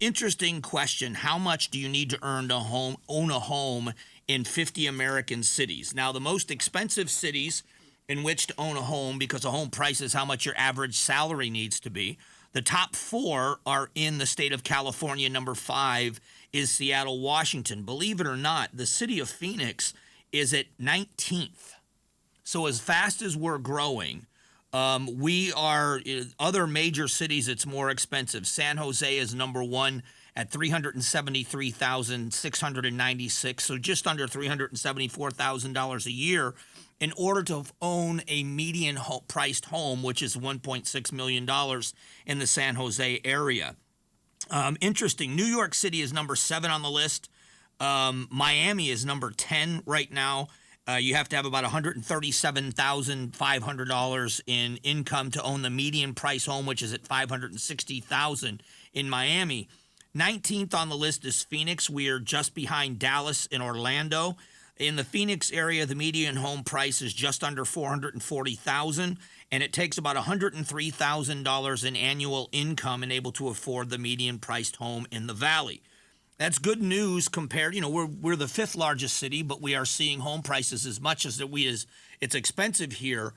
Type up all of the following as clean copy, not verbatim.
Interesting question. How much do you need to own a home in 50 American cities? Now, the most expensive cities in which to own a home, because a home price is how much your average salary needs to be. The top four are in the state of California. Number 5 is Seattle, Washington. Believe it or not, the city of Phoenix is at 19th. So as fast as we're growing, we are other major cities. It's more expensive. San Jose is number 1 at $373,696, so just under $374,000 a year in order to own a median priced home, which is $1.6 million in the San Jose area. Interesting. New York City is number 7 on the list. Miami is number 10 right now. You have to have about $137,500 in income to own the median price home, which is at $560,000 in Miami. 19th on the list is Phoenix. We are just behind Dallas and Orlando. In the Phoenix area, the median home price is just under $440,000, and it takes about $103,000 in annual income and able to afford the median priced home in the Valley. That's good news compared, we're the 5th largest city, but we are seeing home prices as much as it's expensive here.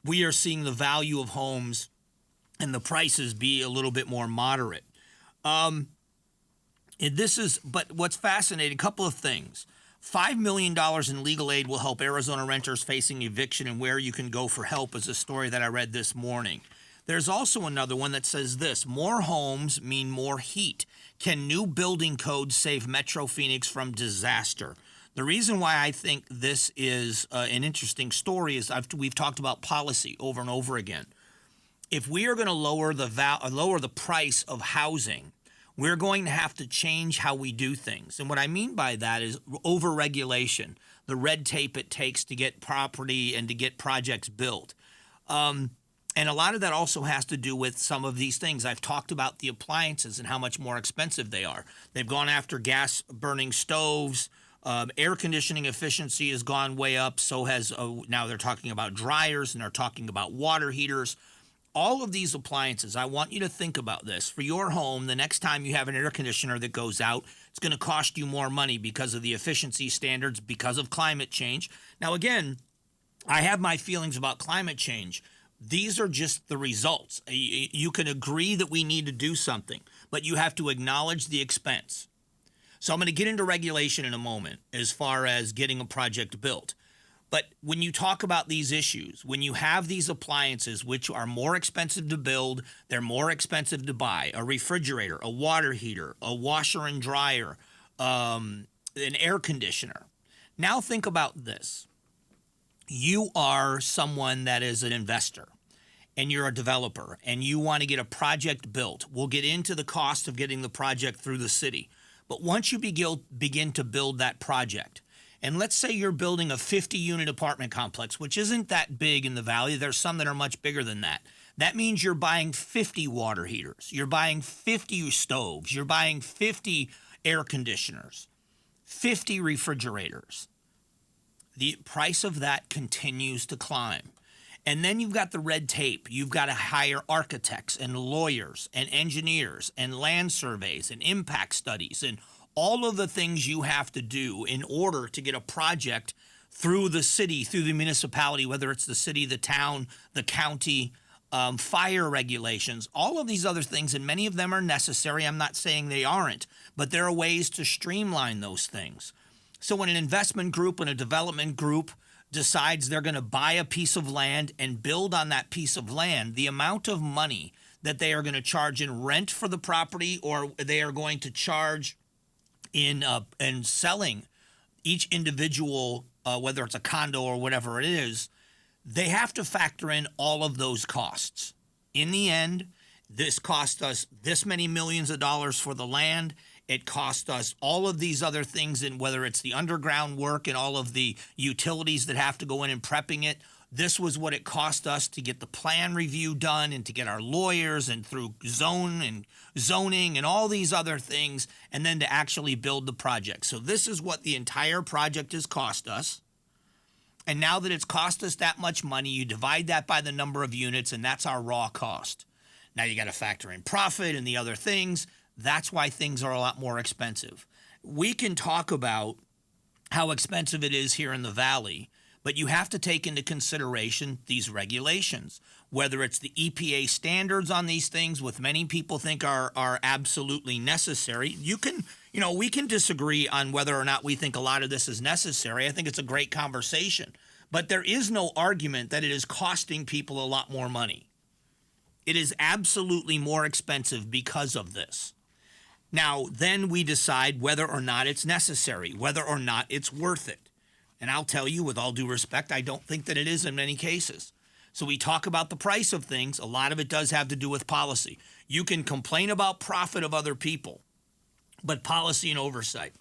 We are seeing the value of homes and the prices be a little bit more moderate. But what's fascinating, a couple of things. $5 million in legal aid will help Arizona renters facing eviction, and where you can go for help is a story that I read this morning. There's also another one that says this: more homes mean more heat. Can new building codes save Metro Phoenix from disaster? The reason why I think this is an interesting story is we've talked about policy over and over again. If we are going to lower the price of housing, we're going to have to change how we do things. And what I mean by that is over-regulation, the red tape it takes to get property and to get projects built. And a lot of that also has to do with some of these things. I've talked about the appliances and how much more expensive they are. They've gone after gas-burning stoves. Air conditioning efficiency has gone way up. So has now they're talking about dryers and they're talking about water heaters. All of these appliances, I want you to think about this. For your home, the next time you have an air conditioner that goes out, it's going to cost you more money because of the efficiency standards, because of climate change. Now, again, I have my feelings about climate change. These are just the results. You can agree that we need to do something, but you have to acknowledge the expense. So I'm going to get into regulation in a moment as far as getting a project built. But when you talk about these issues, when you have these appliances which are more expensive to build, they're more expensive to buy, a refrigerator, a water heater, a washer and dryer, an air conditioner. Now think about this. You are someone that is an investor and you're a developer and you want to get a project built. We'll get into the cost of getting the project through the city. But once you begin to build that project, and let's say you're building a 50-unit apartment complex, which isn't that big in the Valley. There's some that are much bigger than that. That means you're buying 50 water heaters. You're buying 50 stoves. You're buying 50 air conditioners, 50 refrigerators. The price of that continues to climb. And then you've got the red tape. You've got to hire architects and lawyers and engineers and land surveys and impact studies and all of the things you have to do in order to get a project through the city, through the municipality, whether it's the city, the town, the county, fire regulations, all of these other things, and many of them are necessary. I'm not saying they aren't, but there are ways to streamline those things. So when an investment group and a development group decides they're going to buy a piece of land and build on that piece of land, the amount of money that they are going to charge in rent for the property, or they are going to charge in selling each individual, whether it's a condo or whatever it is, they have to factor in all of those costs. In the end, this cost us this many millions of dollars for the land. It cost us all of these other things, and whether it's the underground work and all of the utilities that have to go in and prepping it. This was what it cost us to get the plan review done and to get our lawyers and through zoning and all these other things, and then to actually build the project. So this is what the entire project has cost us. And now that it's cost us that much money, you divide that by the number of units, and that's our raw cost. Now you got to factor in profit and the other things. That's why things are a lot more expensive. We can talk about how expensive it is here in the Valley, but you have to take into consideration these regulations, whether it's the EPA standards on these things, which many people think are absolutely necessary. We can disagree on whether or not we think a lot of this is necessary. I think it's a great conversation, but there is no argument that it is costing people a lot more money. It is absolutely more expensive because of this. Now, then we decide whether or not it's necessary, whether or not it's worth it. And I'll tell you, with all due respect, I don't think that it is in many cases. So we talk about the price of things. A lot of it does have to do with policy. You can complain about profit of other people, but policy and oversight.